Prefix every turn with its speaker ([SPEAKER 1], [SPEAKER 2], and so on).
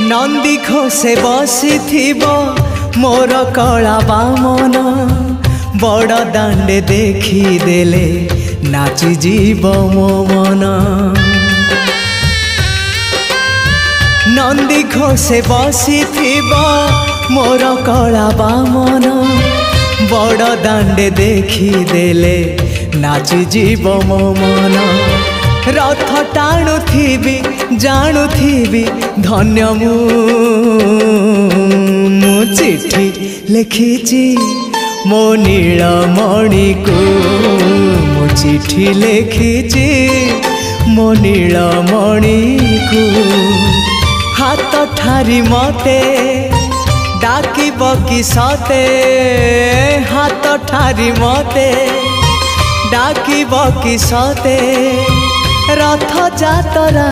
[SPEAKER 1] नंदी घोषे बसी मोर कला बामन बड़ दांडे देखी देले नाची जीव मो मन। नंदी घोषे बसी मोर कला बामन बड़ दांडे देखी देले नाची जीव मो मन। रथ टाणुथिबी जाणुथिबी धन्य मु चिट्ठी लिखिची मो नीलमणि को मु चिट्ठी लिखिची मो नीलमणि को। हाथ ठारी मते डाकिब कि सते हाथ ठारी मते डाकिब कि सते रथ जातरा।